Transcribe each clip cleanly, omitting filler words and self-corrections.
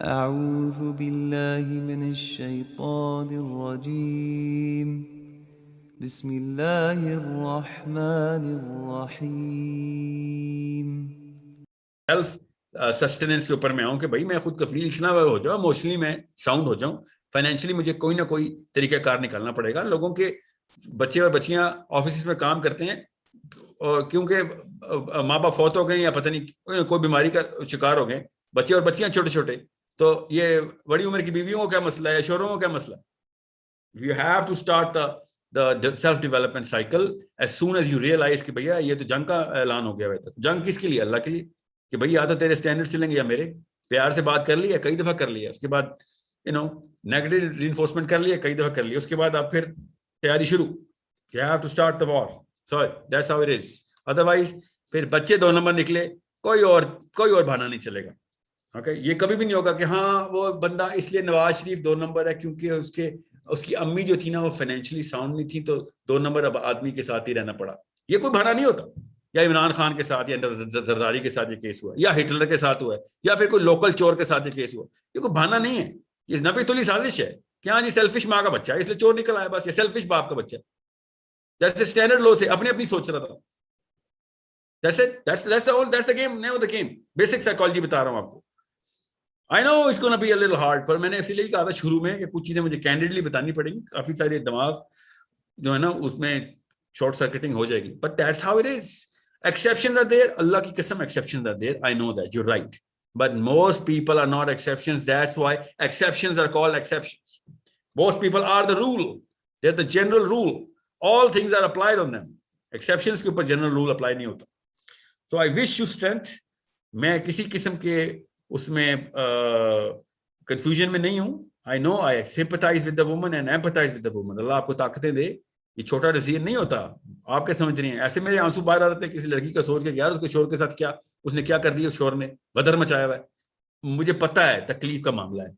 أعوذ بالله من الشيطان الرجيم بسم الله الرحمن الرحيم. سیلف سسٹیننس کے اوپر میں آؤں کہ بھائی میں خود کفیل اتنا ہو جاؤں، ایموشنلی میں ساؤنڈ ہو جاؤں، فائنینشلی مجھے کوئی نہ کوئی طریقہ کار نکالنا پڑے گا. لوگوں کے بچے اور بچیاں آفیسز میں کام کرتے ہیں اور کیونکہ ماں باپ فوت ہو گئے یا پتہ نہیں کوئی بیماری کا شکار ہو گئے، بچے اور بچیاں چھوٹے چھوٹے، تو یہ بڑی عمر کی بیویوں کو کیا مسئلہ ہے، شوہروں کو کیا مسئلہ ہے. You have to start the self development cycle as soon as you realize کہ بھیا یہ تو جنگ کا اعلان ہو گیا ہے. جنگ کس کے لیے؟ اللہ کے لیے. کہ بھئی یا تو تیرے سٹینڈرڈ چلیں گے یا میرے. پیار سے بات کر لی ہے، کئی دفعہ کر لی ہے، اس کے بعد نیگیٹو ری انفورسمنٹ کر لی ہے، کئی دفعہ کر لی ہے، اس کے بعد آپ پھر تیاری شروع. You have to start the war. Sorry, that's how it is. Otherwise پھر بچے 2 نمبر نکلے، کوئی اور بہانہ نہیں چلے گا. اوکے، یہ کبھی بھی نہیں ہوگا کہ ہاں وہ بندہ اس لیے نواز شریف 2 نمبر ہے کیونکہ اس کی امی جو تھی نا وہ فائنینشلی ساؤنڈ نہیں تھی تو 2 نمبر اب آدمی کے ساتھ ہی رہنا پڑا. یہ کوئی بہانہ نہیں ہوتا. یا عمران خان کے ساتھ یا زرداری کے ساتھ یہ کیس ہوا، یا ہٹلر کے ساتھ ہوا ہے، یا پھر کوئی لوکل چور کے ساتھ یہ کیس ہوا. یہ کوئی بہانہ نہیں ہے، یہ نپی تلی سازش ہے کہ ہاں جی سیلفش ماں کا بچہ ہے اس لیے چور نکل آیا، بس یہ سیلفش باپ کا بچہ ہے. جیسے اسٹینڈرڈ لو تھے اپنی سوچ رہا تھا. That's it. That's the game. Name of the game. Basic psychology بتا رہا ہوں آپ کو. I know it's going to be a little hard, پر میں نے اسی لیے کہا تھا شروع میں کہ کچھ چیزیں مجھے کینڈیڈلی بتانی پڑیں گی. کافی سارے دماغ جو ہے نا اس میں شارٹ سرکٹنگ ہو جائے گی. But that's how it is. Exceptions are there. اللہ کی قسم exceptions are there. I know that. You're right. But most people are not exceptions. That's why exceptions are called exceptions. Most people are the rule. They're the general rule. All things are applied on them. Exceptions کے اوپر general rule apply نہیں ہوتا. So I wish you strength. میں کسی قسم کے اس میں confusion میں نہیں ہوں. I know I sympathize with the woman and empathize with the woman. اللہ آپ کو طاقتیں دے. یہ چھوٹا ڈیسیژن نہیں ہوتا. آپ کیا سمجھ رہی ہیں؟ ایسے میرے آنسو باہر آ رہے تھے کسی لڑکی کا سوچ کے یار اس کے شوہر کے ساتھ کیا اس نے کیا کر دیا، اس شوہر نے غدر مچایا ہوا ہے. مجھے پتا ہے تکلیف کا معاملہ ہے.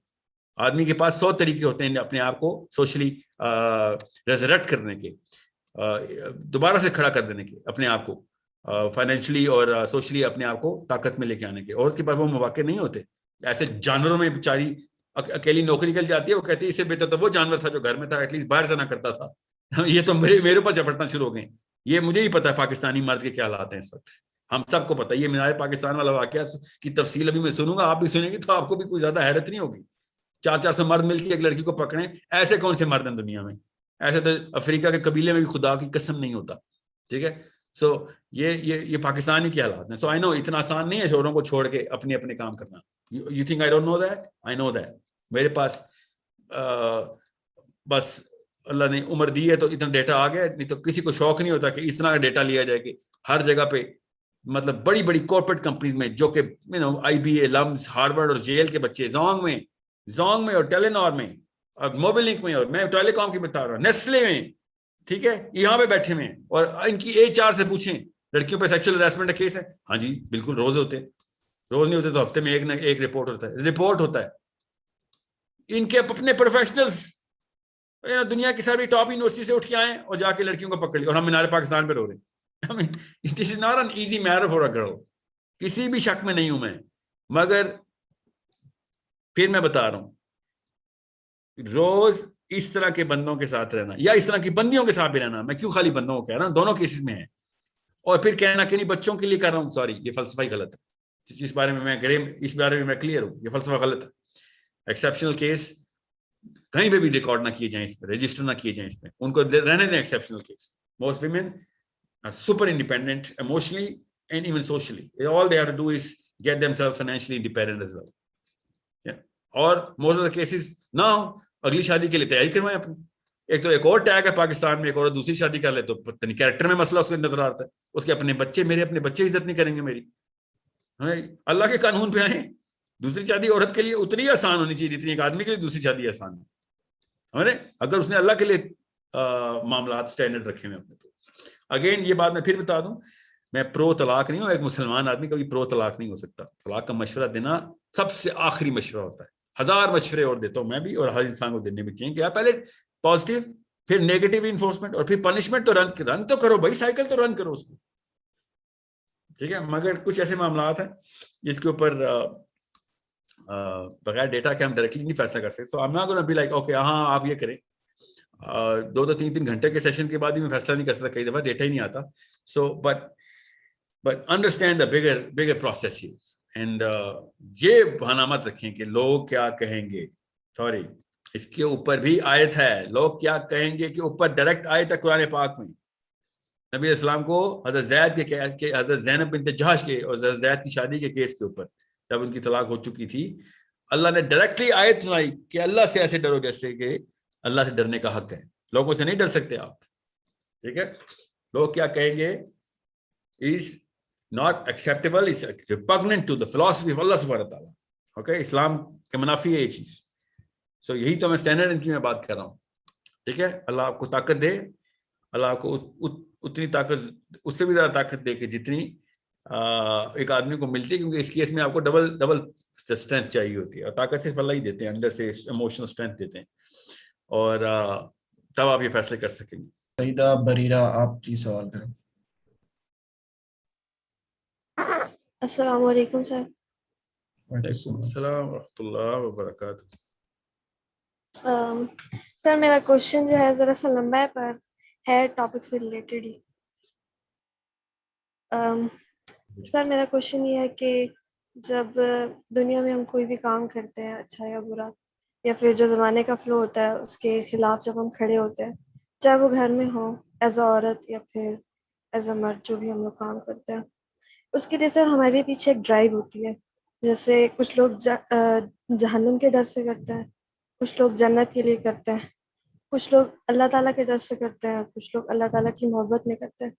آدمی کے پاس 100 طریقے ہوتے ہیں اپنے آپ کو سوشلی ریزریکٹ کرنے کے، دوبارہ سے کھڑا کر دینے کے، اپنے آپ کو فائنینشلی اور سوشلی اپنے آپ کو طاقت میں لے کے آنے کے. عورت کے پاس وہ مواقع نہیں ہوتے. ایسے جانوروں میں بیچاری اکیلی نوکری نکل جاتی ہے، وہ کہتی ہے اس سے بہتر تو وہ جانور تھا جو گھر میں تھا، ایٹ لیسٹ باہر سے نہ کرتا تھا. یہ تو میرے اوپر چپٹنا شروع ہو گئے. یہ مجھے ہی پتا ہے پاکستانی مرد کے کیا حالات ہیں اس وقت، ہم سب کو پتا ہے. یہ میرے پاکستان والا واقعہ کی تفصیل ابھی میں سنوں گا، آپ بھی سنیں گے تو آپ کو بھی کوئی زیادہ حیرت نہیں ہوگی. 400 مرد مل کے ایک لڑکی کو پکڑیں، ایسے کون سے مرد ہیں دنیا میں؟ ایسے تو افریقہ کے قبیلے میں بھی خدا کی قسم نہیں ہوتا. ٹھیک ہے. سو یہ پاکستانی کے حالات ہیں. سو آئی نو اتنا آسان نہیں ہے شوہروں کو چھوڑ کے اپنے کام کرنا. You think I don't know that? I know that. میرے پاس بس اللہ نے عمر دی ہے تو اتنا ڈیٹا آ گیا. نہیں تو کسی کو شوق نہیں ہوتا کہ اس طرح کا ڈیٹا لیا جائے کہ ہر جگہ پہ مطلب بڑی بڑی کارپوریٹ کمپنیز میں جو کہ آئی بی اے، لمز، ہارورڈ اور جیل کے بچے زونگ میں اور ٹیلینور میں اور موبل لنک میں، اور میں ٹیلی کام کی بتا رہا ہوں، نیسلے میں، ٹھیک ہے، یہاں پہ بیٹھے ہوئے ہیں. اور ان کی HR سے پوچھیں لڑکیوں پہ سیکچوئل ہراسمنٹ کا کیس ہے؟ ہاں جی بالکل روز ہوتے ہیں. روز نہیں ہوتے تو ہفتے میں ایک رپورٹ ہوتا ہے. ان کے اپنے پروفیشنلز دنیا کی ساری ٹاپ یونیورسٹی سے اٹھ کے آئے اور جا کے لڑکیوں کو پکڑ لیا، اور ہم مینار پاکستان پہ رو رہے ہیں. This is not an easy matter for a girl. کسی بھی شک میں نہیں ہوں میں، مگر پھر میں بتا رہا ہوں روز اس طرح کے بندوں کے ساتھ رہنا یا اس طرح کی بندیوں کے ساتھ بھی رہنا. میں کیوں خالی بندوں کو کہہ رہا ہوں، دونوں کیسز میں ہے. اور پھر کہنا کہ نہیں بچوں کے لیے کر رہا ہوں، سوری یہ فلسفہ ہی غلط ہے. اس بارے میں میں کلیئر ہوں، یہ فلسفہ غلط ہے. ایکسیپشنل کیس کہیں پہ بھی ریکارڈ نہ کیے جائیں، اس پہ رجسٹر نہ کیے جائیں، اس پہ ان کو رہنے دیں. Exceptional case. Most women are super independent emotionally and even socially. All they have to do is get themselves financially independent as well. Yeah. اور most of the cases now اگلی شادی کے لیے تیاری کروائیں اپنی. ایک تو ایک اور ٹیگ ہے پاکستان میں، ایک اور دوسری شادی کر لے تو پتہ نہیں کیریکٹر میں مسئلہ اس کے نظر آتا ہے. اس کے اپنے بچے، میرے اپنے بچے عزت نہیں کریں گے میری. اللہ کے قانون پہ آئیں. دوسری شادی عورت کے لیے اتنی آسان ہونی چاہیے جتنی ایک آدمی کے لیے دوسری شادی آسان ہے. اگر اس نے اللہ کے لیے معاملات سٹینڈرڈ رکھے ہوئے اپنے. تو اگین یہ بات میں پھر بتا دوں، میں پرو طلاق نہیں ہوں. ایک مسلمان آدمی کبھی پرو طلاق نہیں ہو سکتا. طلاق کا مشورہ دینا سب سے آخری مشورہ ہوتا ہے. 1000 مشورے اور دیتا ہوں میں بھی، اور ہر انسان کو دینے بھی چاہیے کہ آپ پہلے پازیٹیو، پھر نیگیٹو انفورسمنٹ، اور پھر پنشمنٹ. تو رن تو کرو بھائی، سائیکل تو رن کرو اس کو. ٹھیک ہے. مگر کچھ ایسے معاملات ہیں جس کے اوپر بغیر ڈیٹا کے ہم ڈائریکٹلی نہیں فیصلہ کر سکتے. تو I'm not gonna be like okay ہاں آپ یہ کریں. 2-3 گھنٹے کے سیشن کے بعد بھی میں فیصلہ نہیں کر سکتا, کئی دفعہ ڈیٹا ہی نہیں آتا. سو but understand the bigger process here. And یہ بہانہ مت رکھیں کہ لوگ کیا کہیں گے. سوری, اس کے اوپر بھی آیت ہے, لوگ کیا کہیں گے کہ اوپر ڈائریکٹ آیت ہے قرآن پاک میں. نبی علیہ السلام کو حضرت زید کے حضرت زینب بنت جہش کے اور حضرت زید کی شادی کے کیس کے اوپر جب ان کی طلاق ہو چکی تھی, اللہ نے ڈائریکٹلی آیت سنائی کہ اللہ سے ایسے ڈرو جیسے کہ اللہ سے ڈرنے کا حق ہے. لوگوں سے نہیں ڈر سکتے آپ, ٹھیک ہے. لوگ کیا کہیں گے is not acceptable, is repugnant to the philosophy of Allah subhanahu wa ta'ala. Okay, اسلام کے منافی ہے یہ چیز. سو یہی تو میں اسٹینڈرڈ ان کی میں بات کر رہا ہوں, ٹھیک ہے. اللہ آپ کو طاقت دے, اللہ آپ کو اتنی طاقت, اس سے بھی زیادہ طاقت دے کہ جتنی ایک آدمی کو ملتی ہے, کیونکہ اس کیس میں آپ کو ڈبل اسٹرینتھ چاہیے ہوتی ہے, اور طاقت صرف اللہ ہی دیتے ہیں, اندر سے ایموشنل اسٹرینتھ دیتے ہیں, اور تب آپ یہ فیصلے کر سکیں گے. سیدہ بریرہ آپ پلیز سوال کریں. السلام علیکم سر. وعلیکم السلام ورحمۃ اللہ وبرکاتہ. سر میرا کوشچن جو ہے ذرا سا لمبا ہے پر ہے ٹاپک سے ریلیٹڈ ہی. سر میرا کوشچن یہ ہے کہ جب دنیا میں ہم کوئی بھی کام کرتے ہیں, اچھا یا برا, یا پھر جو زمانے کا فلو ہوتا ہے اس کے خلاف جب ہم کھڑے ہوتے ہیں, چاہے وہ گھر میں ہو ایز اے عورت یا پھر ایز اے مرد, جو بھی ہم لوگ کام کرتے ہیں, اس کے لیے سر ہمارے پیچھے ایک ڈرائیو ہوتی ہے. جیسے کچھ لوگ جہنم کے ڈر سے کرتے ہیں, کچھ لوگ جنت کے لیے کرتے ہیں, کچھ لوگ اللہ تعالیٰ کے ڈر سے کرتے ہیں, کچھ لوگ اللہ تعالیٰ کی محبت میں کرتے ہیں.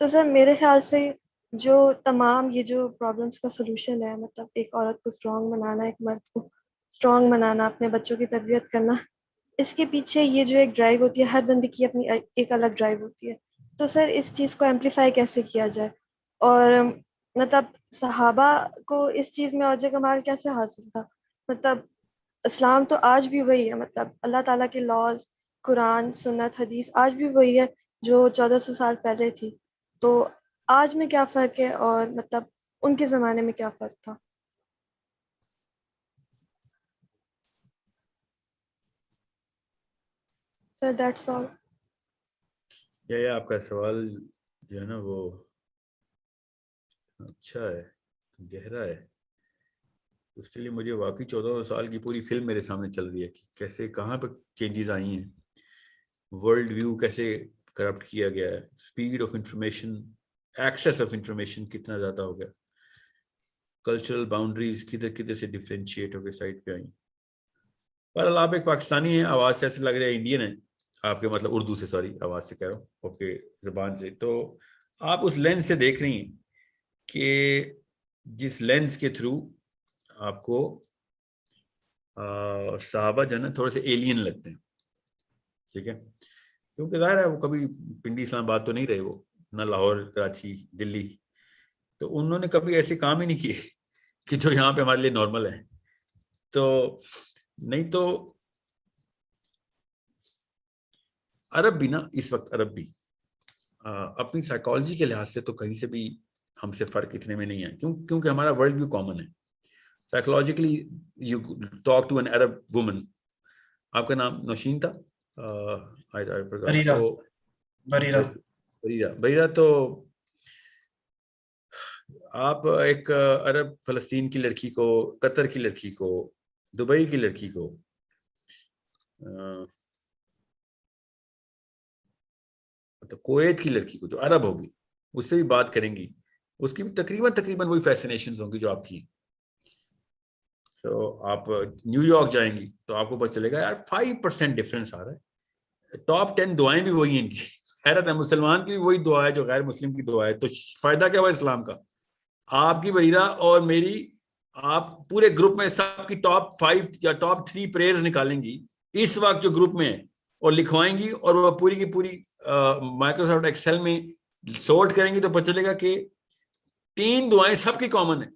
تو سر میرے خیال سے جو تمام یہ جو پرابلمس کا سلوشن ہے, مطلب ایک عورت کو اسٹرانگ بنانا, ایک مرد کو اسٹرانگ بنانا, اپنے بچوں کی تربیت کرنا, اس کے پیچھے یہ جو ایک ڈرائیو ہوتی ہے, ہر بندے کی اپنی ایک الگ ڈرائیو ہوتی ہے. تو سر اس چیز کو ایمپلیفائی کیسے کیا جائے, اور مطلب صحابہ کو اس چیز میں اوج کمال کیسے حاصل تھا؟ مطلب اسلام تو آج بھی وہی ہے, مطلب اللہ تعالیٰ کے لاز, قرآن, سنت, حدیث آج بھی وہی ہے جو 1400 سال پہلے تھی. تو آج میں کیا فرق ہے, اور مطلب ان کے زمانے میں کیا فرق تھا؟ سر دیٹس آل. یہ آپ کا سوال جو ہے نا وہ اچھا ہے, گہرا ہے. اس کے لیے مجھے واقعی 14 سال کی پوری فلم میرے سامنے چل رہی ہے کہ کیسے کہاں پہ چینجز آئی ہیں, ورلڈ ویو کیسے کرپٹ کیا گیا ہے, speed of information, access of information کتنا زیادہ ہو گیا, کلچرل باؤنڈریز کدھر سے ڈفرینشیٹ ہو کے سائڈ پہ آئیں. پر آپ ایک پاکستانی ہیں, آواز سے ایسے لگ رہا ہے انڈین ہے آپ کے, مطلب اردو سے, سوری آواز سے کہہ رہا ہوں, اوکے زبان سے. تو آپ اس لینس سے دیکھ رہی ہیں کہ جس لینس کے تھرو آپ کو صحابہ جو ہے نا تھوڑے سے ایلین لگتے ہیں, ٹھیک ہے, کیونکہ ظاہر ہے وہ کبھی پنڈی اسلام آباد تو نہیں رہے, وہ نہ لاہور, کراچی, دلی, تو انہوں نے کبھی ایسے کام ہی نہیں کیے کہ جو یہاں پہ ہمارے لیے نارمل ہے. تو نہیں تو عرب بھی نا, اس وقت عرب بھی اپنی سائیکالوجی کے لحاظ سے تو کہیں سے بھی ہم سے فرق اتنے میں نہیں ہے, کیونکہ ہمارا ورلڈ ویو کامن ہے. Psychologically you talk to an Arab woman, آپ کا نام نوشین تھا, بریرہ, تو آپ ایک عرب فلسطین کی لڑکی کو, قطر کی لڑکی کو, دبئی کی لڑکی کو, کویت کی لڑکی کو جو عرب ہوگی اس سے بھی بات کریں گی, اس کی بھی تقریباً وہی فیسنیشنز ہوں گی جو آپ کی. تو آپ نیو یارک جائیں گی تو آپ کو پتہ چلے گا یار 5% ڈفرینس آ رہا ہے. ٹاپ 10 دعائیں بھی وہی ہیں ان کی, حیرت ہے, مسلمان کی بھی وہی دعا ہے جو غیر مسلم کی دعا ہے. تو فائدہ کیا ہوا اسلام کا؟ آپ کی بریرہ اور میری, آپ پورے گروپ میں سب کی ٹاپ 5 یا ٹاپ 3 پریئرز نکالیں گی اس وقت جو گروپ میں ہے, اور لکھوائیں گی, اور وہ پوری کی پوری مائکروسافٹ ایکسل میں سورٹ کریں گی, تو پتہ چلے گا کہ 3 دعائیں سب کی کامن ہیں,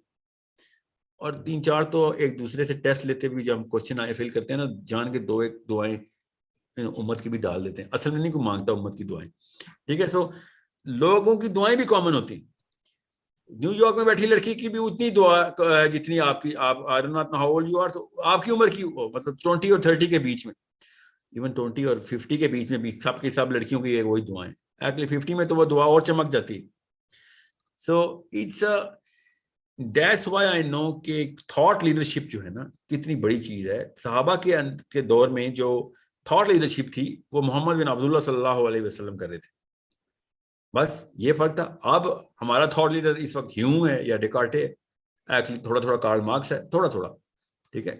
اور 3-4 تو ایک دوسرے سے ٹیسٹ لیتے بھی, جب ہم کوشچن فل کرتے ہیں نا, جان کے 2 دعائیں امت کی بھی ڈال دیتے ہیں, اصل میں نہیں کوئی مانگتا امت کی دعائیں, ٹھیک ہے. سو لوگوں کی دعائیں بھی کامن ہوتی ہیں, نیو یارک میں بیٹھی لڑکی کی بھی اتنی دعا ہے جتنی آپ کی. آپ I don't know how old you are, آپ کی عمر کی مطلب 20 اور 30 کے بیچ میں, ایون 20 اور 50 کے بیچ میں بھی سب کی سب لڑکیوں کی وہی دعائیں. ایکچولی 50 میں تو وہ دعا اور چمک جاتی ہے. سو اٹس دیٹس وائی آئی نو کہ تھاٹ لیڈرشپ جو ہے نا کتنی بڑی چیز ہے. صحابہ کے دور میں جو تھاٹ لیڈرشپ تھی وہ محمد بن عبداللہ صلی اللہ علیہ وسلم کر رہے تھے. بس یہ فرق تھا. اب ہمارا تھاٹ لیڈر اس وقت ہیوم ہے یا ڈیکارٹے, ایکچولی تھوڑا تھوڑا کارل مارکس ہے, تھوڑا تھوڑا, ٹھیک ہے.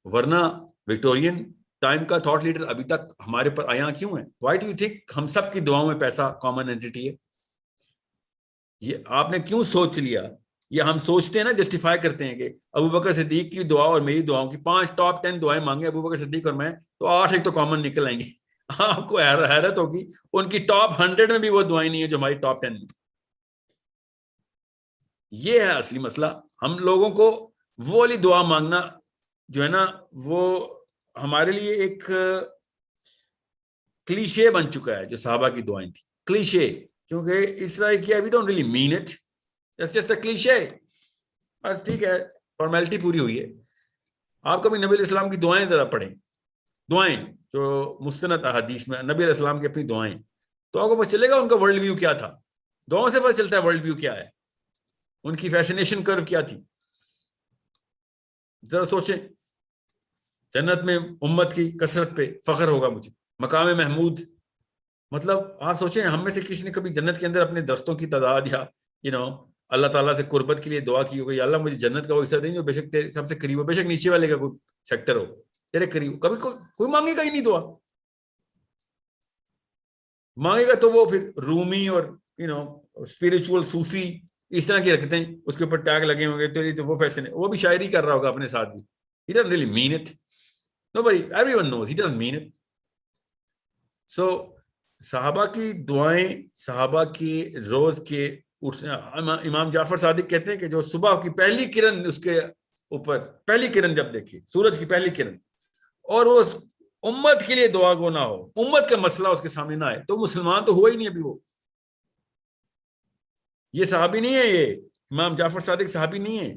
ورنہ وکٹورین ٹائم کا تھاٹ لیڈر ابھی تک ہمارے پر آیا کیوں ہے؟ وائی ڈو یو تھنک ہم سب کی دعاؤں میں پیسہ کامن اینٹی ہے؟ یہ آپ نے کیوں سوچ لیا؟ یہ ہم سوچتے ہیں نا, جسٹیفائی کرتے ہیں کہ ابو بکر صدیق کی دعا اور میری دعاؤں کی 5 ٹاپ 10 دعائیں مانگے ابو بکر صدیق اور میں, تو 8 ایک تو کامن نکل آئیں گے. آپ کو حیرت ہوگی ان کی ٹاپ 100 میں بھی وہ دعائیں نہیں ہیں جو ہماری ٹاپ 10 میں. یہ ہے اصلی مسئلہ. ہم لوگوں کو وہ والی دعا مانگنا جو ہے نا وہ ہمارے لیے ایک کلیشے بن چکا ہے. جو صحابہ کی دعائیں تھیں کلیشے, کیونکہ اس طرح کیا we don't really mean it, it's just a cliche. بس ٹھیک ہے, فارمیلٹی پوری ہوئی ہے. آپ کبھی نبی علیہ السلام کی دعائیں ذرا پڑھیں, دعائیں جو مستند احادیث میں نبی علیہ السلام کی اپنی دعائیں, تو آپ کو پتہ چلے گا ان کا ورلڈ ویو کیا تھا. دعاؤں سے پتہ چلتا ہے ورلڈ ویو کیا ہے, ان کی فیسنیشن کرو کیا تھی. ذرا سوچیں, جنت میں امت کی کثرت پہ فخر ہوگا مجھے, مقام محمود. مطلب آپ سوچیں ہم میں سے کسی نے کبھی جنت کے اندر اپنے درختوں کی تعداد یا اللہ تعالیٰ سے قربت کے لیے دعا کی ہوگی, اللہ مجھے جنت کا وہ حصہ دیں جو بے شک تیرے سب سے قریب ہو, بے شک نیچے والے کا کوئی سیکٹر ہو تیرے قریب ہو. کبھی کوئی مانگے گا ہی نہیں دعا. مانگے گا تو وہ پھر رومی اور اسپریچول صوفی اس طرح کی رکھتے ہیں, اس کے اوپر ٹیگ لگے ہوں گے تیری تو وہ فیصلے, وہ بھی شاعری کر رہا ہوگا اپنے ساتھ بھی. He doesn't really mean it. Nobody, everyone knows he doesn't mean it. So صحابہ کی دعائیں, صحابہ کی روز کے امام جعفر صادق کہتے ہیں کہ جو صبح کی پہلی کرن اس کے اوپر, پہلی کرن جب دیکھی سورج کی پہلی کرن, اور وہ امت کے لیے دعا گو نہ ہو, امت کا مسئلہ اس کے سامنے نہ آئے, تو مسلمان تو ہوا ہی نہیں ابھی. وہ یہ صحابی نہیں ہے, یہ امام جعفر صادق صحابی نہیں ہے,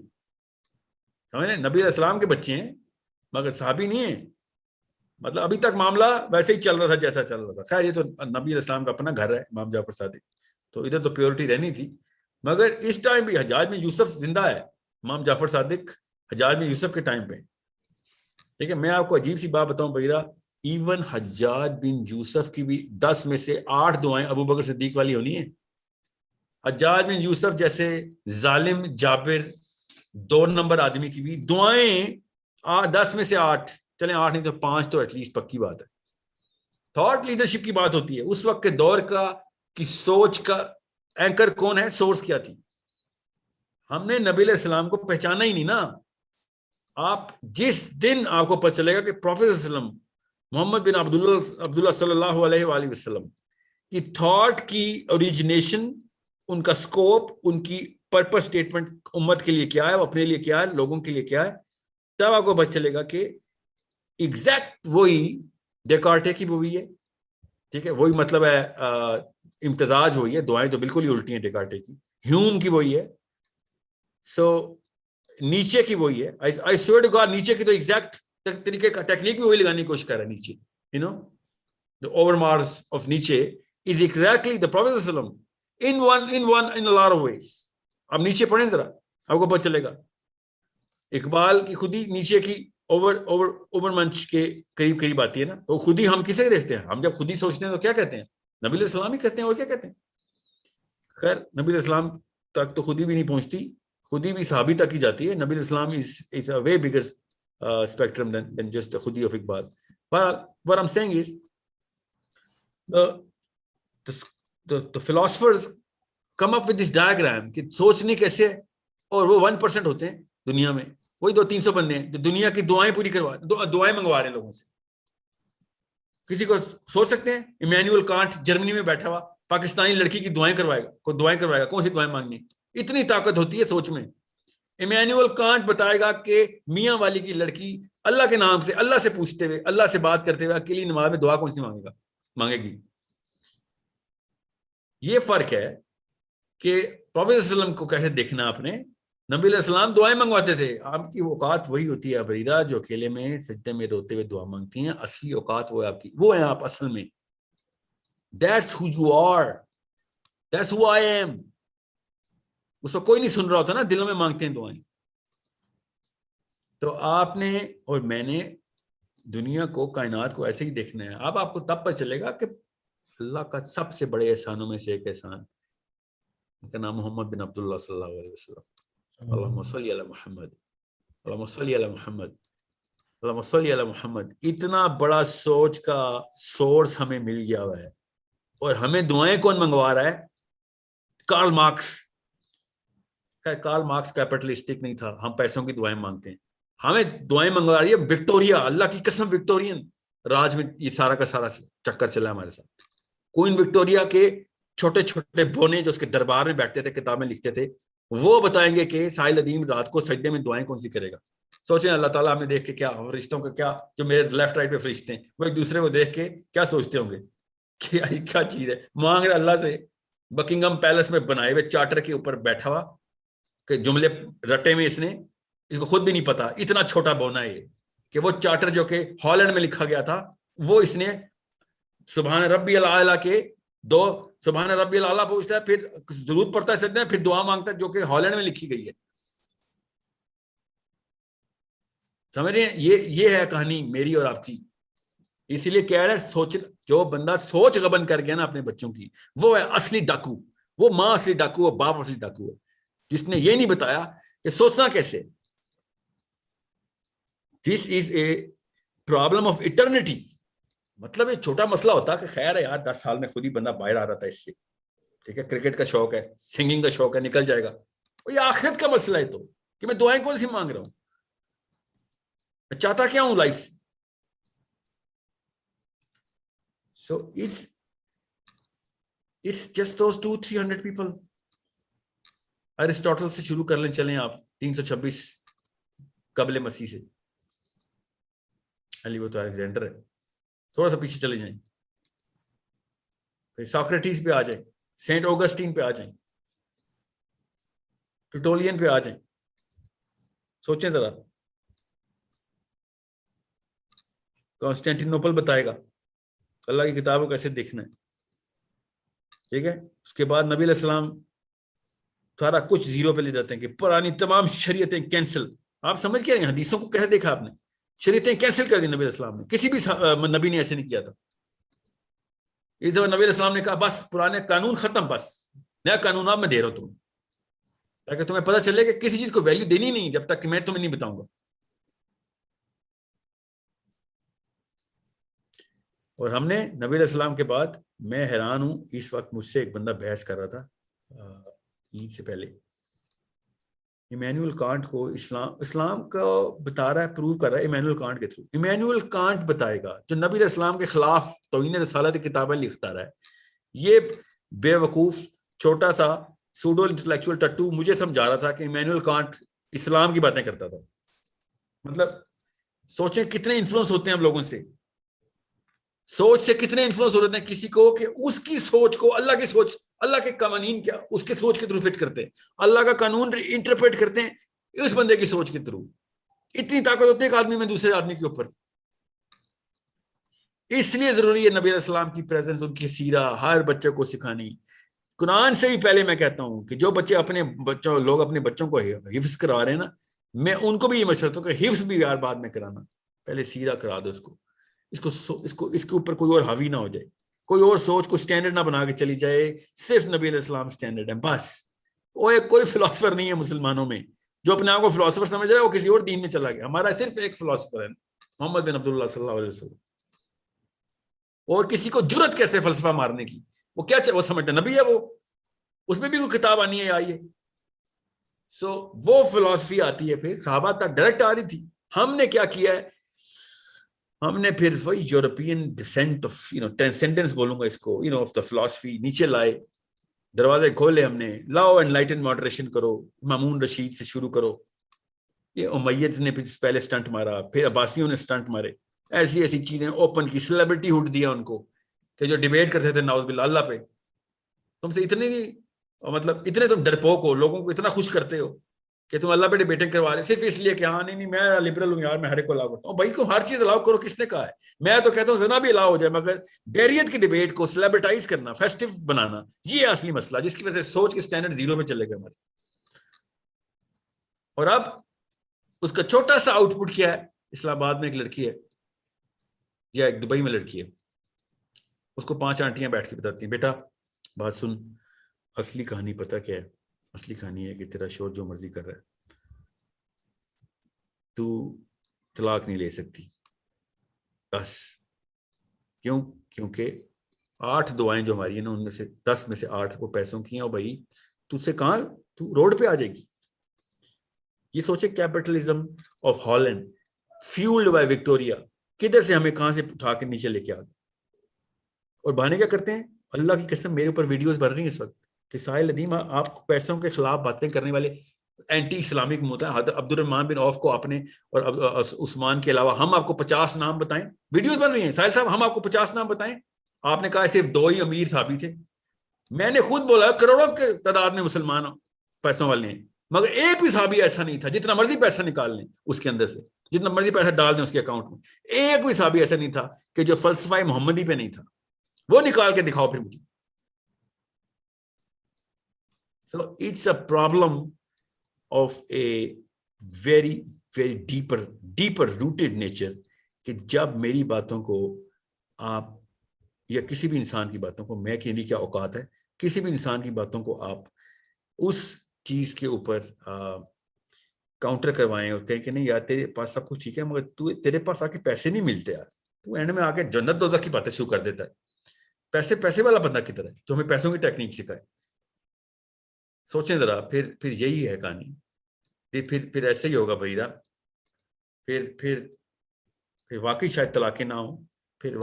سمجھ لیں, نبی علیہ السلام کے بچے ہیں مگر صحابی نہیں ہیں. مطلب ابھی تک معاملہ ویسے ہی چل رہا تھا جیسا چل رہا تھا. خیر یہ تو نبی علیہ السلام کا اپنا گھر ہے امام جعفر صادق, تو ادھر تو پیورٹی رہنی تھی. مگر اس ٹائم بھی حجاج بن یوسف زندہ ہے, امام جعفر صادق حجاج بن یوسف کے ٹائم پہ. ٹھیک ہے, میں آپ کو عجیب سی بات بتاؤں بھیرا, ایون حجاج بن یوسف کی بھی 10 میں سے 8 دعائیں ابو بکر صدیق والی ہونی ہیں. حجاج بن یوسف جیسے ظالم جابر 2 نمبر آدمی کی بھی دعائیں 10 میں سے 8, چلیں 8 نہیں تو 5 تو ایٹ لیسٹ پکی بات ہے. تھاٹ لیڈرشپ کی بات ہوتی ہے. اس وقت کے دور کی سوچ کا اینکر کون ہے, سورس کیا تھی. ہم نے نبی علیہ السلام کو پہچانا ہی نہیں نا. آپ جس دن آپ کو پتہ چلے گا کہ پروفیٹ صلی اللہ علیہ وسلم محمد بن عبداللہ صلی اللہ علیہ وآلہ وسلم کی تھاٹ کی اوریجنیشن, ان کا سکوپ, ان کی پرپس سٹیٹمنٹ امت کے لیے کیا ہے, وہ اپنے لیے کیا ہے, لوگوں کے لیے کیا ہے, تب آپ کو پتہ چلے گا کہ ایگزیکٹ وہی ڈیکارٹے کی وہی ہے. ٹھیک ہے, وہی مطلب ہے امتزاج وہی ہے, دعائیں تو بالکل ہی الٹی ہیں ڈیکارٹے کی. ہیوم کی وہی ہے, سو نیچے کی وہی ہے. آئی سویئر ٹو گاڈ نیچے کی تو ایگزیکٹ طریقے کا ٹیکنیک بھی وہی لگانے کی کوشش کر رہا ہے. نیچے the overmars of نیچے is exactly the Prophet صلی اللہ علیہ وسلم in a lot of ways. آپ نیچے پڑھیں ذرا, آپ کو پتہ چلے گا. اقبال کی خود ہی نیچے کی اوور منچ کے قریب آتی ہے نا, تو خود ہی ہم کسے دیکھتے ہیں؟ ہم جب خود ہی سوچتے ہیں تو کیا کہتے ہیں؟ نبی علیہ السلام ہی کہتے ہیں, اور کیا کہتے ہیں. خیر نبی علیہ السلام تک تو خود ہی بھی نہیں پہنچتی, خود ہی بھی صحابی تک ہی جاتی ہے. نبی علیہ السلام is a way bigger spectrum than just the خود ہی of Iqbal. But what I'm saying is the philosophers come up with this diagram کہ سوچنے کیسے, اور وہ 1% ہوتے ہیں دنیا میں, وہی 200-300 بندے ہیں جو دنیا کی دعائیں پوری دعائیں منگوا رہے ہیں لوگوں سے. کسی کو سوچ سکتے ہیں ایمینوئل کانٹ جرمنی میں بیٹھا ہوا پاکستانی لڑکی کی دعائیں کروائے گا, کون سی دعائیں مانگنی؟ اتنی طاقت ہوتی ہے سوچ میں. ایمینوئل کانٹ بتائے گا کہ میاں والی کی لڑکی اللہ کے نام سے, اللہ سے پوچھتے ہوئے, اللہ سے بات کرتے ہوئے اکیلی نماز میں دعا کون سی مانگے گی. یہ فرق ہے کہ پروفیٹ صلی اللہ علیہ وسلم کو کیسے دیکھنا آپ نے؟ نبی علیہ السلام دعائیں منگواتے تھے. آپ کی اوقات وہی ہوتی ہے بریرہ جو اکیلے میں سجدے میں روتے ہوئے دعا مانگتی ہیں. اصلی اوقات وہ ہے آپ کی, وہ ہیں آپ اصل میں. That's who you are. That's who I am. اس کو کوئی نہیں سن رہا ہوتا نا, دلوں میں مانگتے ہیں دعائیں. تو آپ نے اور میں نے دنیا کو, کائنات کو ایسے ہی دیکھنا ہے. اب آپ کو تب پتہ چلے گا کہ اللہ کا سب سے بڑے احسانوں میں سے ایک احسان, ان کا نام محمد بن عبداللہ صلی اللہ علیہ وسلم. اللہم صلی علی محمد, اللہم صلی علی محمد, اللہم صلی علی محمد. اتنا بڑا سوچ کا سورس ہمیں مل گیا ہوا ہے. اور ہمیں دعائیں کون منگوا رہا ہے؟ Karl Marx. Karl Marx capitalistic نہیں تھا, ہم پیسوں کی دعائیں مانگتے ہیں. ہمیں دعائیں منگوا رہی ہے وکٹوریا. اللہ کی قسم وکٹورین راج میں یہ سارا کا سارا چکر چلا ہمارے ساتھ. کوئن وکٹوریا کے چھوٹے چھوٹے بونے جو اس کے دربار میں بیٹھتے تھے, کتابیں لکھتے تھے, وہ بتائیں گے کہ ساحل ادیم رات کو سجدے میں دعائیں کون سی کرے گا. سوچیں اللہ تعالیٰ ہمیں دیکھ کے کیا, فرشتوں کا کیا, جو میرے لیفٹ رائٹ پہ فرشتے ہیں وہ ایک دوسرے کو دیکھ کے کیا سوچتے ہوں گے کہ کیا چیز ہے. مانگ رہے اللہ سے بکنگم پیلس میں بنائے ہوئے چارٹر کے اوپر بیٹھا ہوا کہ جملے رٹے میں اس نے, اس کو خود بھی نہیں پتا اتنا چھوٹا بونا ہے کہ وہ چارٹر جو کہ ہالینڈ میں لکھا گیا تھا وہ اس نے سبحان ربی الاعلیٰ کے دو سبحان ربی الاعلیٰ پوچھتا ہے, پھر ضرورت پڑتا ہے سجدے میں, پھر دعا مانگتا ہے جو کہ ہالینڈ میں لکھی گئی ہے. سمجھ رہے ہیں؟ یہ ہے کہانی میری اور آپ کی. اسی لیے کہہ رہے ہیں سوچ, جو بندہ سوچ غبن کر گیا نا اپنے بچوں کی, وہ ہے اصلی ڈاکو. وہ ماں اصلی ڈاکو ہے, باپ اصلی ڈاکو ہے, جس نے یہ نہیں بتایا کہ سوچنا کیسے. دس از اے پرابلم آف ایٹرنیٹی. مطلب یہ چھوٹا مسئلہ ہوتا کہ خیر ہے یار 10 سال میں خود ہی بندہ باہر آ رہا تھا اس سے, ٹھیک ہے, کرکٹ کا شوق ہے, سنگنگ کا شوق ہے, نکل جائے گا. یہ آخرت کا مسئلہ ہے تو کہ میں دعائیں کون سی مانگ رہا ہوں, میں چاہتا کیا ہوں لائف سے. So it's just those 200-300 people. ارسطاٹل سے شروع کر لیں, چلیں آپ 326 قبل مسیح سے, علی وہ تو الیگزینڈر ہے, تھوڑا سا پیچھے چلے جائیں, پھر ساکریٹیز پہ آ جائیں, سینٹ اوگسٹین پہ آ جائیں, ٹرٹولین پہ آ جائیں. سوچیں ذرا, کانسٹینٹینوپل بتائے گا اللہ کی کتاب کو کیسے دیکھنا ہے, ٹھیک ہے. اس کے بعد نبی علیہ السلام سارا کچھ زیرو پہ لے جاتے ہیں کہ پرانی تمام شریعتیں کینسل. آپ سمجھ کے حدیثوں کو کہہ دیکھا آپ نے, شریعتیں کینسل کر دی نبی علیہ السلام نے. کسی بھی نبی نے ایسے نہیں کیا تھا. ادھر نبی علیہ السلام نے کہا بس پرانے قانون ختم, بس نیا قانون اب میں دے رہا ہوں تمہیں, تاکہ تمہیں پتہ چلے کہ کسی چیز کو ویلیو دینی نہیں جب تک کہ میں تمہیں نہیں بتاؤں گا. اور ہم نے نبی علیہ السلام کے بعد, میں حیران ہوں, اس وقت مجھ سے ایک بندہ بحث کر رہا تھا عید سے پہلے, ایمینول کانٹ کو اسلام کو بتا رہا ہے, پروو کر رہا ہے ایمینول کانٹ کے تھرو. ایمینول کانٹ بتائے گا جو نبی علیہ السلام کے خلاف توہین رسالت کتابیں لکھتا رہا ہے. یہ بے وقوف چھوٹا سا سوڈو انٹلیکچوئل ٹٹو مجھے سمجھا رہا تھا کہ ایمینول کانٹ اسلام کی باتیں کرتا تھا. مطلب سوچیں کتنے انفلوئنس ہوتے ہیں ہم لوگوں سے, سوچ سے کتنے انفلوئنس ہو رہتے ہیں کسی کو کہ اس کی سوچ کو اللہ کی سوچ, اللہ کے قوانین کیا اس کے سوچ کے تھرو فٹ کرتے ہیں, اللہ کا قانون انٹرپریٹ کرتے ہیں اس بندے کی سوچ کے تھرو. اتنی طاقت ہوتی ہے ایک آدمی میں دوسرے آدمی کے اوپر. اس لیے ضروری ہے نبی علیہ السلام کی پریزنس, ان کی سیرہ ہر بچے کو سکھانی. قرآن سے ہی پہلے میں کہتا ہوں کہ جو بچے اپنے بچوں, لوگ اپنے بچوں کو حفظ کرا رہے ہیں نا, میں ان کو بھی یہ مشورہ ہوں کہ حفظ بھی یار بعد میں کرانا, پہلے سیرہ کرا دو اس کو اس کے اوپر کوئی اور حاوی نہ ہو جائے, کوئی اور سوچ کو سٹینڈرڈ نہ بنا کے چلی جائے, صرف نبی علیہ السلام سٹینڈرڈ ہے بس. کوئی فلاسفر نہیں ہے مسلمانوں میں جو اپنے آپ کو فلاسفر سمجھ رہا ہے, وہ کسی اور دین میں چلا گیا. ہمارا صرف ایک فلاسفر ہے, محمد بن عبداللہ صلی اللہ علیہ وسلم. اور کسی کو جرت کیسے فلسفہ مارنے کی, وہ کیا وہ سمجھتے نبی ہے, وہ اس میں بھی کوئی کتاب آنی ہے آئی ہے. سو وہ فلاسفی آتی ہے پھر صحابہ تک ڈائریکٹ آ رہی تھی. ہم نے کیا کیا ہے, ہم نے پھر وہی یورپین ڈسینٹ آف ٹرانسینڈنس بولوں گا اس کو, آف دا فلاسفی نیچے لائے, دروازے کھولے ہم نے. لاؤ انلائٹن ماڈریشن کرو, مامون رشید سے شروع کرو. یہ امیدز نے پہلے سٹنٹ مارا, پھر عباسیوں نے سٹنٹ مارے, ایسی ایسی چیزیں اوپن کی, سیلیبریٹی ہوڈ دیا ان کو کہ جو ڈیبیٹ کرتے تھے ناؤز باللہ اللہ پہ. تم سے اتنی اور مطلب اتنے تم ڈرپوک ہو, لوگوں کو اتنا خوش کرتے ہو کہ تم اللہ پہ ڈیبیٹنگ کروا رہے صرف اس لیے کہ ہاں نہیں میں لبرل ہوں یار, میں ہر ایک کو الاؤ کرتا ہوں. بھائی کو ہر چیز الاؤ کرو, کس نے کہا ہے؟ میں تو کہتا ہوں زنا بھی الاؤ ہو جائے, مگر ڈیریت کی ڈیبیٹ کو سیلیبریٹائز کرنا, فیسٹو بنانا, یہ اصلی مسئلہ جس کی وجہ سے سوچ کے سٹینڈرڈ زیرو میں چلے گئے ہمارے. اور اب اس کا چھوٹا سا آؤٹ پٹ کیا ہے؟ اسلام آباد میں ایک لڑکی ہے یا ایک دبئی میں لڑکی ہے, اس کو 5 آنٹیاں بیٹھ کے بتاتی ہیں, بیٹا بات سن, اصلی کہانی پتہ کیا ہے؟ اصلی کہانی ہے کہ تیرا شوہر جو مرضی کر رہا ہے, تو طلاق نہیں لے سکتی بس. کیوں؟ کیونکہ 8 دعائیں جو ہماری ہیں نا, ان میں سے 10 میں سے 8 وہ پیسوں کی ہیں. اور بھائی تو سے کہاں, تو روڈ پہ آ جائے گی. یہ سوچے capitalism of Holland fuelled by Victoria, کدھر سے ہمیں کہاں سے اٹھا کے نیچے لے کے آ گئے. اور بہانے کیا کرتے ہیں؟ اللہ کی قسم میرے اوپر ویڈیوز بن رہی ہیں اس وقت کہ ساحل ندیم آپ کو پیسوں کے خلاف باتیں کرنے والے اینٹی اسلامک عبد الرحمان بن عوف کو آپ نے, اور عثمان کے علاوہ ہم آپ کو 50 نام بتائیں. ویڈیوز بن رہی ہیں ساحل صاحب, ہم آپ کو 50 نام بتائیں. آپ نے کہا صرف 2 ہی امیر صحابی تھے. میں نے خود بولا کروڑوں کے تعداد میں مسلمان پیسوں والے ہیں, مگر ایک بھی صحابی ایسا نہیں تھا, جتنا مرضی پیسہ نکال لیں اس کے اندر سے, جتنا مرضی پیسہ ڈال دیں اس کے اکاؤنٹ میں, ایک بھی صحابی ایسا نہیں تھا کہ جو فلسفہ محمدی پہ نہیں تھا. وہ نکال کے دکھاؤ پھر مجھے. So it's a problem of a very very deeper rooted nature کہ جب میری باتوں کو آپ یا کسی بھی انسان کی باتوں کو, میں کے لیے کیا اوقات ہے, کسی بھی انسان کی باتوں کو آپ اس چیز کے اوپر کاؤنٹر کروائیں اور کہیں کہ نہیں یار تیرے پاس سب کچھ ٹھیک ہے مگر تیرے پاس آ کے پیسے نہیں ملتے یار, تو اینڈ میں آ کے جنت دوزخ کی باتیں شروع کر دیتا ہے. پیسے والا بندہ کی طرح جو ہمیں پیسوں کی ٹیکنیک سکھائے. سوچیں ذرا, پھر یہی ہے کہانی. پھر ایسے ہی ہوگا بھیرا, پھر واقعی شاید طلاقیں نہ ہوں. پھر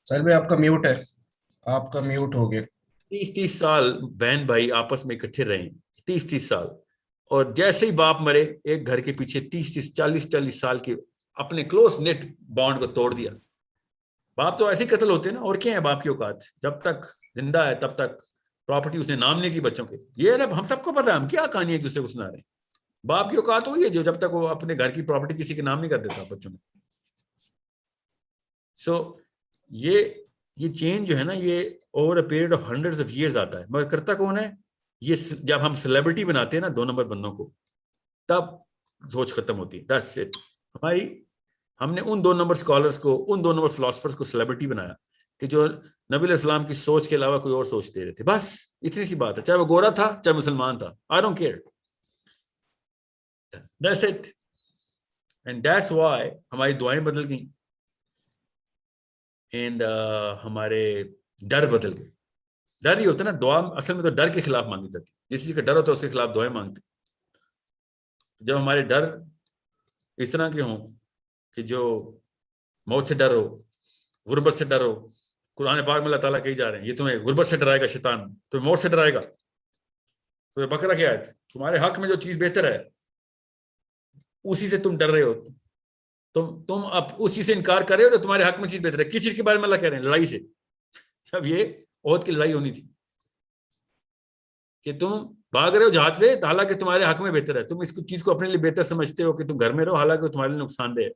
سر بھائی آپ کا میوٹ ہے, آپ کا میوٹ ہو گیا. 30 سال بہن بھائی آپس میں اکٹھے رہیں, 30 سال, اور جیسے ہی باپ مرے ایک گھر کے پیچھے 40 سال کے اپنے کلوز نیٹ بانڈ کو توڑ دیا. باپ تو ایسے ہی قتل ہوتے ہیں نا, اور کیا ہے باپ کی اوقات؟ جب تک زندہ ہے تب تک پراپرٹی اس نے نام نہیں کی بچوں کے. یہ نا ہم سب کو پتا ہے, ہم کیا کہانی ہے ایک دوسرے کو سنا رہے ہیں. باپ کی اوقات وہی ہے جو جب تک وہ اپنے گھر کی پراپرٹی کسی کے نام نہیں کر دیتا بچوں میں. سو یہ چینج جو ہے نا, یہ over a period of hundreds of years آتا ہے, مگر کرتا کون ہے؟ یہ جب ہم سیلیبریٹی بناتے ہیں نا 2 نمبر بندوں کو, تب سوچ ختم ہوتی ہے. That's it. ہم نے ان 2 نمبر اسکالرس کو, ان 2 نمبر فلاسفرس کو سیلیبریٹی بنایا کہ جو نبی علیہ السلام کی سوچ کے علاوہ کوئی اور سوچ دے رہے تھے. بس اتنی سی بات ہے, چاہے وہ گورا تھا چاہے مسلمان تھا. I don't care. That's it. And that's why ہماری دعائیں بدل گئیں اینڈ ہمارے ڈر بدل گئے. ڈر ہی ہوتا ہے نا, دعا اصل میں تو ڈر کے خلاف مانگی جاتی ہے. جس چیز کا ڈر ہوتا ہے اس کے خلاف دعائیں مانگتے. جب ہمارے ڈر اس طرح کے ہوں کہ جو موت سے ڈر ہو, غربت سے ڈر ہو, قرآن پاک میں اللہ تعالیٰ کہی جا رہے ہیں یہ تمہیں غربت سے ڈرائے گا شیطان, تمہیں موت سے ڈرائے گا. تو بقرہ کیا ہے, تمہارے حق میں جو چیز بہتر ہے اسی سے تم ڈر رہے ہو. تم اب اس چیز سے انکار کر رہے ہو جو تمہارے حق میں چیز بہتر ہے. کس چیز کے بارے میں اللہ کہہ رہے ہیں؟ لڑائی سے. جب یہ عہد کی لڑائی ہونی تھی کہ تم بھاگ رہے ہو جہاد سے, حالانکہ تمہارے حق میں بہتر ہے. تم اس چیز کو اپنے لیے بہتر سمجھتے ہو کہ تم گھر میں رہو, حالانکہ تمہارے لیے نقصان دہ ہے.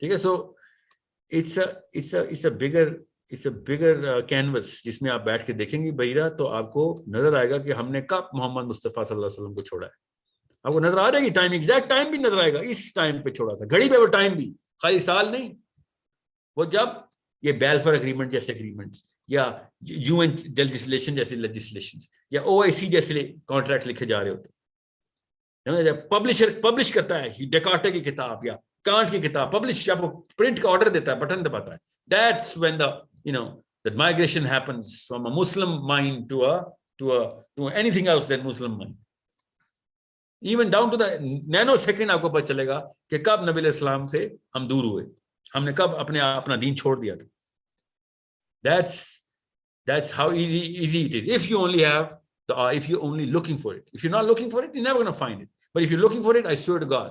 ٹھیک ہے. So it's a bigger canvas جس میں آپ بیٹھ کے دیکھیں گے بحیرہ, تو آپ کو نظر آئے گا کہ ہم نے کب محمد مصطفیٰ صلی اللہ علیہ وسلم کو چھوڑا ہے. آپ کو نظر آ جائے گی ٹائم, ایگزیکٹ ٹائم بھی نظر آئے گا. اس ٹائم پہ چھوڑا تھا, گھڑی پہ وہ ٹائم بھی, خالی سال نہیں. وہ جب یہ بیلفر اگریمنٹ جیسے اگریمنٹس یا یو این لیجسلیشن جیسے لیجسلیشن یا او آئی سی جیسے کانٹریکٹ لکھے جا رہے ہوتے. جب پبلشر پبلش کرتا ہے ڈیکارٹے کی کتاب یا کانٹ کی کتاب پبلش, جب وہ پرنٹ کا آرڈر دیتا ہے, بٹن دباتا ہے, that's when the migration happens from a Muslim mind to anything else than Muslim mind. Even down to the nano second آپ کو پتہ چلے گا کہ کب نبی علیہ السلام سے ہم دور ہوئے, ہم نے کب اپنا دین چھوڑ دیا تھا. That's how easy it is. If you only have the if you're only looking for it. If you're not looking for it, you're never going to find it. But if you're looking for it, I swear to God,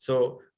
So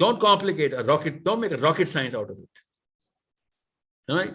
Don't complicate a rocket. Don't make a rocket science out of it. Right?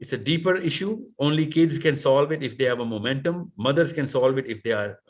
it's a deeper issue. Only kids can solve it if they have a momentum. Mothers can solve it if they are,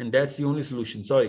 And that's the only solution. Sorry,